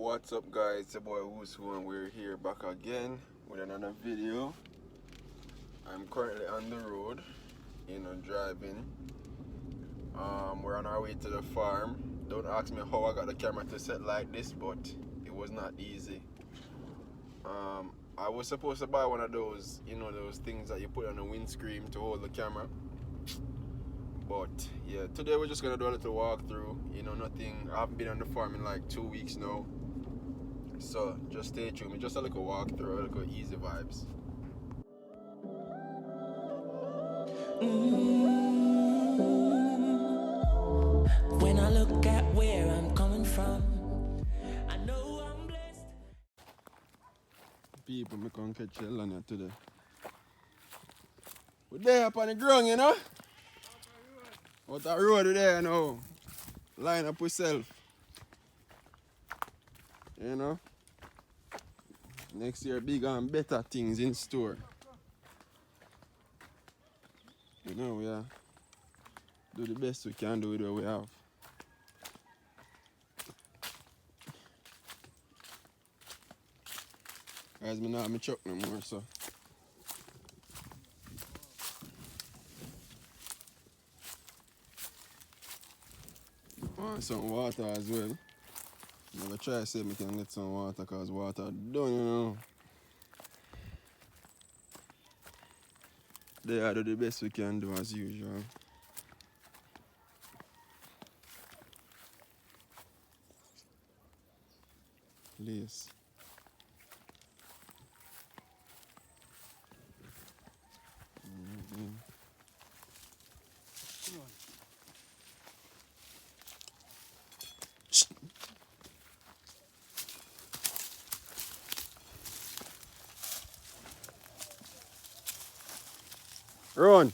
What's up guys, it's your boy Who's Who and we're here back again with another video. I'm currently on the road, driving. We're on our way to the farm. Don't ask me how I got the camera to set like this, but it was not easy. I was supposed to buy one of those, those things that you put on the windscreen to hold the camera. But yeah, today we're just gonna do a little walkthrough. Nothing. I haven't been on the farm in like 2 weeks now. So just stay tuned. Just a little walkthrough, a little easy vibes. When I look at where I'm coming from, I know I'm blessed. People, me can't catch hell on here today. We're there up on the ground, Out the road there now. Line up yourself. Next year bigger and better things in store. We are do the best we can do with what we have. Guys, me not have my truck no more, so. Want some water as well. I'm gonna try to see if I can get some water because water done, They are do the best we can do as usual. Lace. Run!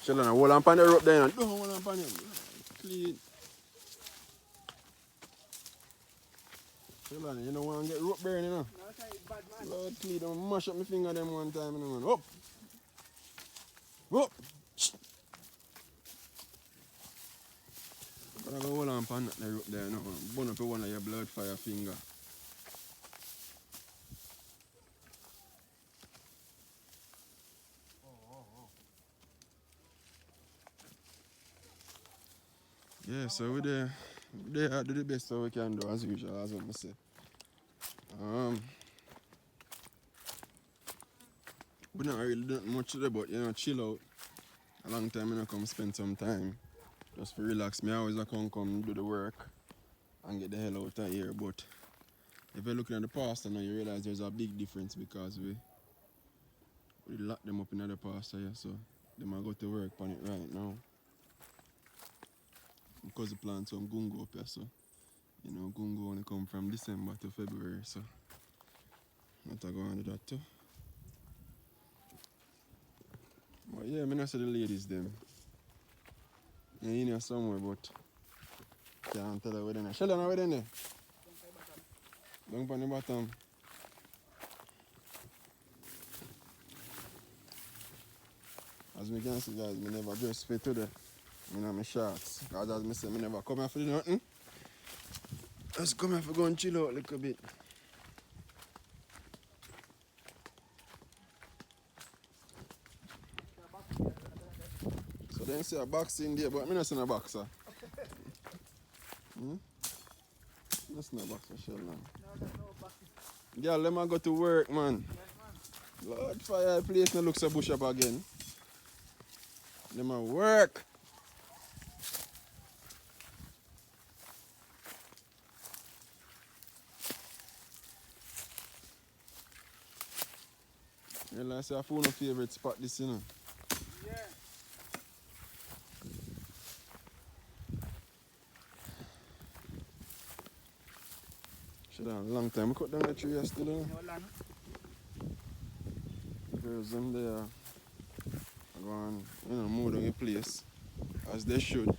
Sheldon, hold on pan the rope there. Don't hold on pan him. Clean. Sheldon, you don't want to get rope burning, No, bad, man. Lord, please don't mash up my finger them one time, man. Up! Up! I'm going to hold on pan the rope there, Burn up one of your blood fire finger. Yeah, so we there do the best that we can do as usual, as I say. We not really doing much today, but chill out. A long time I come spend some time just to relax. Me always come do the work and get the hell out of here. But if you're looking at the pasture now, you realize there's a big difference because we lock them up in the pasture here, so they might go to work on it right now. Because the plant some gungo up here, so gungo only come from December to February, so not to go on to that too. But yeah, I not see the ladies them. They're in here somewhere, but can't tell her where they're there. Sheldon, where they're there? Down on the bottom. As we can see, guys, I never dress fit today. I have my shorts. Because as I say, I never come here for nothing. Just come here for go and chill out a little bit. So they say a box in there, but I'm not seeing a boxer. That's not a boxer, Sheldon. No, there's no box. Girl, let me go to work, man. Yes, man. Lord, fire place no looks a bush up again. Let me work. I say I found no favorite spot this, Yeah. Should have a long time. I cut down the tree yesterday. No land. Girls them there are going, move down the place as they should.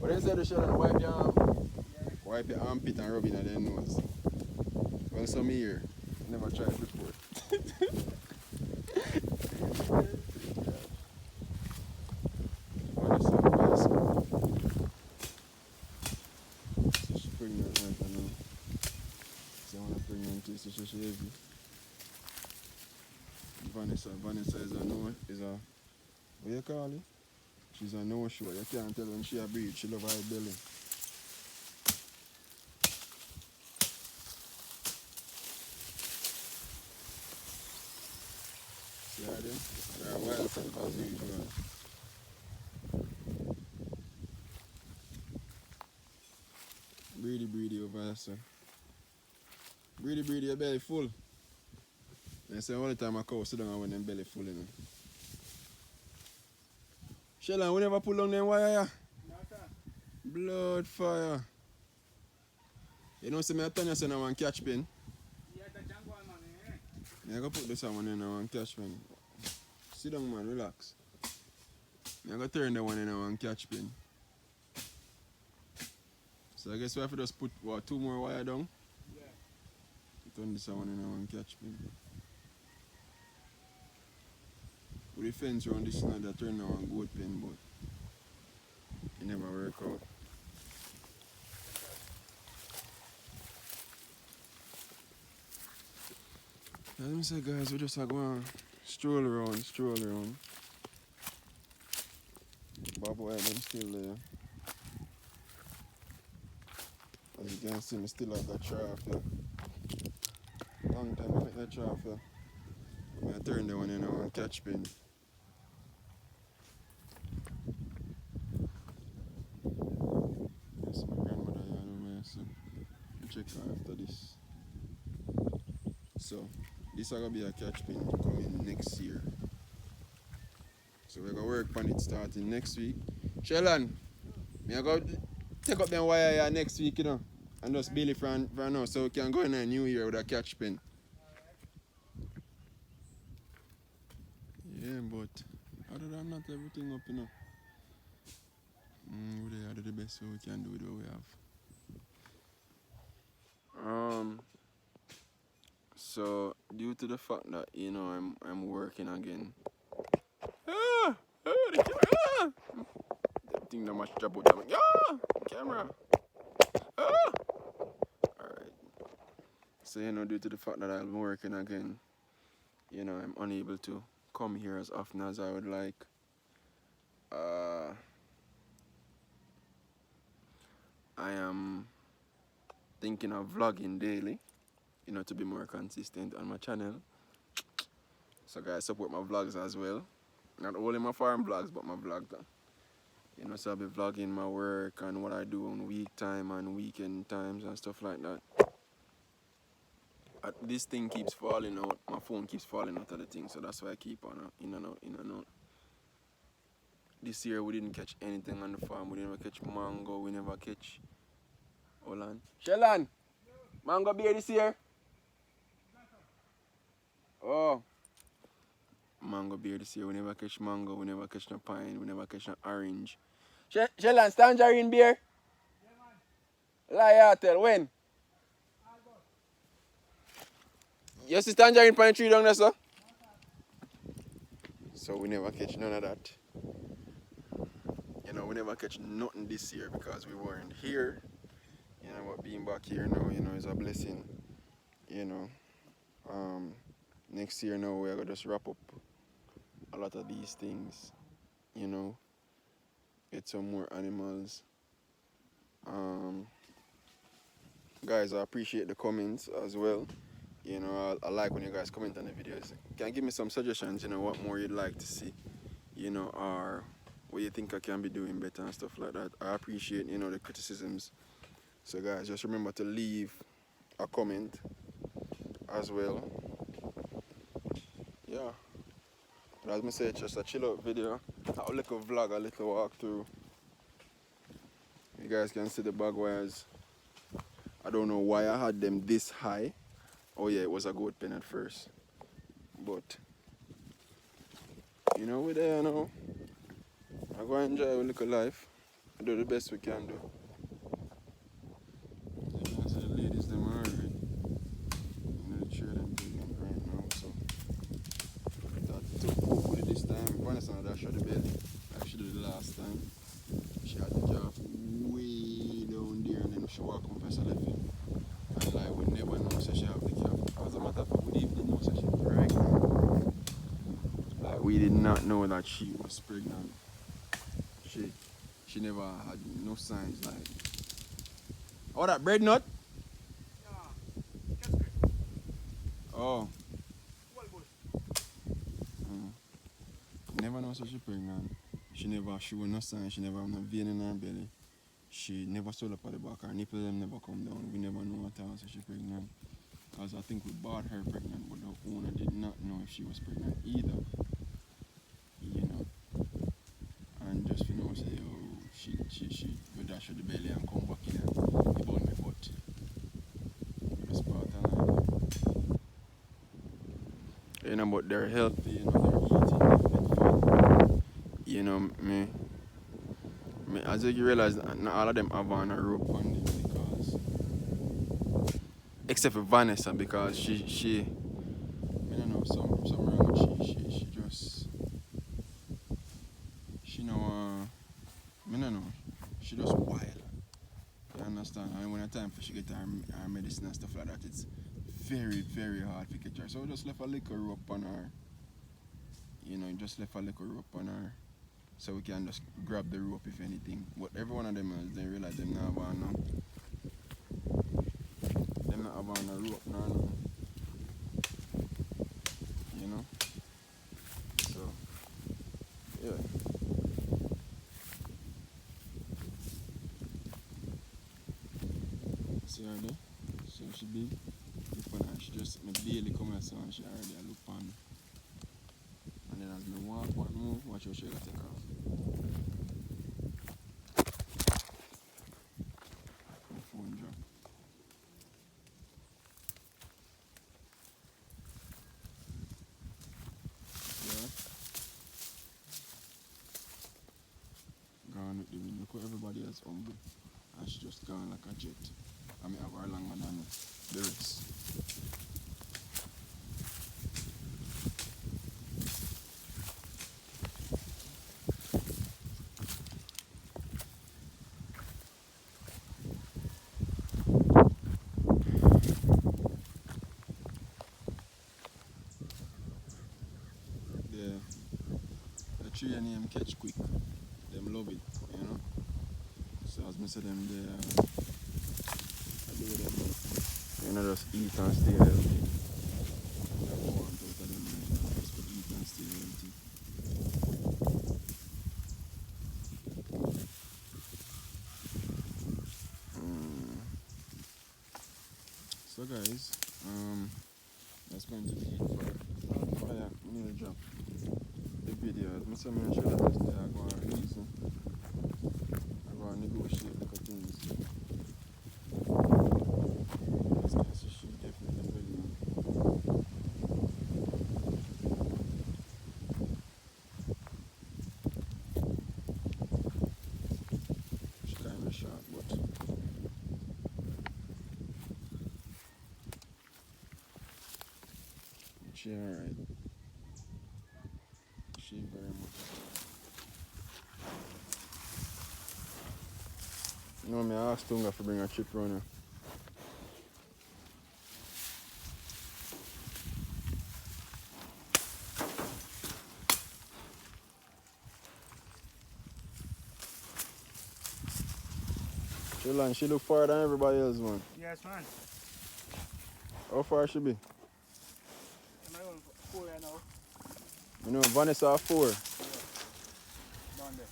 But then say the shell and wipe your armpit and rub it in their nose. Well, some here. Never tried before. What is up, guys? She's pregnant right now. Someone pregnant is so she heavy. Vanessa is a no, is a, what you call it? She's a no show. You can't tell when she a breathe, she love her belly. See how them? They're wild self as usual. Breedy over there, sir. Breedy, your belly full. They say all the time a cow sit down when them belly full, you know. Shellan, we never pull down them wire, yeah? No, sir. Blood fire. You know, see me tell you say I want catch pin. Yeah, the jungle man, eh? I go put this one in I want catch pin. Sit down, man, relax. I go turn the one in I want catch pin. So I guess we have to just put what, 2 more wire down. Yeah. Turn this one in I want catch pin. With the fence around this now that turn now on goat pin, but it never work out. As I say, guys, we just are going stroll around. Bob White, them still there. As you can see, me still have that trough here. Long time I make that trough here. I turn the one in now and catch pin. Yes, my grandmother, you know, so check her after this. So, this is going to be a catch pin coming next year. So we're going to work on it starting next week. Shellan, I'm going to take up them wire here next week, you know, and just build it from now so we can go in a new year with a catch pin. Yeah, but other than that, everything up, you know. We are the best way we can do it what we have. So due to the fact that you know I'm working again. The camera! That thing that much drop out of camera. Alright. So you know, due to the fact that I'm working again, you know, I'm unable to come here as often as I would like. I am thinking of vlogging daily, you know, to be more consistent on my channel. So guys, support my vlogs as well. Not only my farm vlogs, but my vlog. You know, so I'll be vlogging my work and what I do on week time and weekend times and stuff like that. This thing keeps falling out. My phone keeps falling out of the thing, so that's why I keep on in and out. This year we didn't catch anything on the farm. We didn't catch mango. We never catch. Hold on. Shellan, mango beer this year? Oh. Mango beer this year. We never catch mango. We never catch no pine. We never catch no orange. Shellan, tangerine beer? Yeah, man. Lie out, tell when? You see tangerine pine tree down there, sir? So we never catch none of that. You know, we never catch nothing this year because we weren't here. You know, but being back here now, you know, is a blessing. You know, next year now we're gonna just wrap up a lot of these things. You know, get some more animals. Guys, I appreciate the comments as well. You know, I like when you guys comment on the videos. Can you give me some suggestions, you know, what more you'd like to see, you know, or what you think I can be doing better and stuff like that. I appreciate, you know, the criticisms. So guys, just remember to leave a comment as well. Yeah. But as I said, just a chill out video. A little vlog, a little walkthrough. You guys can see the bag wires. I don't know why I had them this high. Oh yeah, it was a goat pen at first. But, you know, we're there now. I'm going to enjoy our little life. I do the best we can do. So the ladies, them are alright. just left him. And like we never know so she have the calf. As a matter of fact, we didn't even know so she was pregnant. Like we did not know that she was pregnant. She never had no signs like. Oh, that bread nut? Oh. Never know so she pregnant. She never show no sign. She never have no vein in her belly. She never swell up at the back. Her nipple them never come down. We never know at all so she pregnant. Because I think we bought her pregnant, but the owner did not know if she was pregnant either. You know. And just for know say, oh, she go dash her the belly and come back in and he bought me butt. Just part of life. You know, but they're healthy, you know, they're eating, they're fit fat. You know, as you realize, not all of them have on a rope on them because, except for Vanessa, because she I don't know, some wrong with she just, she know, I don't know, she just wild. You understand? And when the time for she get her medicine and stuff like that, it's very, very hard to catch her. So we just left a little rope on her. You know, just left a little rope on her. So we can just grab the rope if anything. But every one of them else, they realize them not have on no. Them not have on a rope no. You know? So, yeah. See her there? So she big. Look on her. She just, me barely come here so she already look on me. And then as me walk, move, watch how she gonna take off. My phone drop. Yeah. Gone with the wind. Look how everybody else humble. And she just gone like a jet. I mean, have her longer than the rest. The tree and them catch quick. Them love it, you know. So as I say them there, I do them. You know, just eat and stay healthy. I don't want out of them, just to eat and stay healthy. So guys, that's going to be it for fire. We need to drop the video. As I mentioned, that yesterday I go on reason. I go and negotiate the things. This guy she definitely pregnant. She kind of sharp, but she alright. She very much. You know me, I asked Tunga to bring a chip runner. She look farther than everybody else, man. Yes, man. How far she be? I'm on 4 right now. You know, Vanessa 4. Yeah. Down there.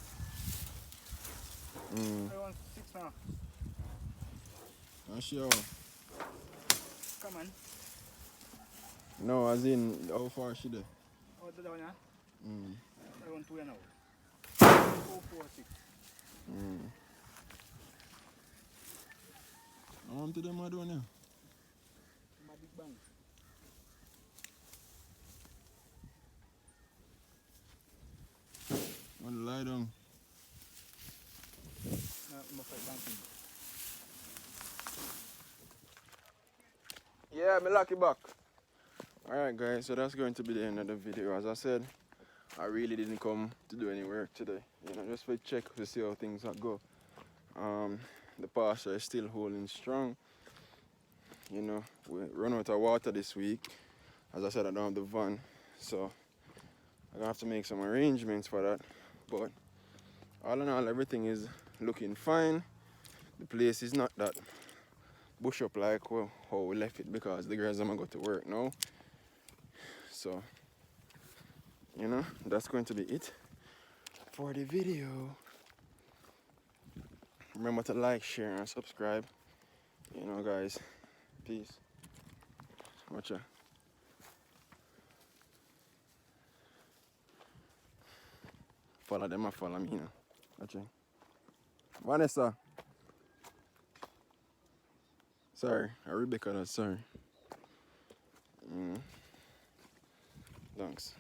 I want 6 now. And she how? Come on. No, as in, how far she there? Oh, the down here? I want 2 now. 4, 4, 6. How to them are doing now? My big bang. Want to lie down? No, I'm afraid banking. Yeah, me lock it back. Alright guys, so that's going to be the end of the video. As I said, I really didn't come to do any work today. You know, just for check to see how things go. the pasture is still holding strong. You know, we run out of water this week. As I said, I don't have the van, so I'm gonna have to make some arrangements for that. But all in all, everything is looking fine. The place is not that bush up like how we left it, because the girls are gonna go to work now. So, you know, that's going to be it for the video. Remember to like, share, and subscribe. You know, guys. Peace. Watch out. Follow them and follow me, you know. Watch out. Vanessa. Sorry, Rebecca, sorry. Thanks.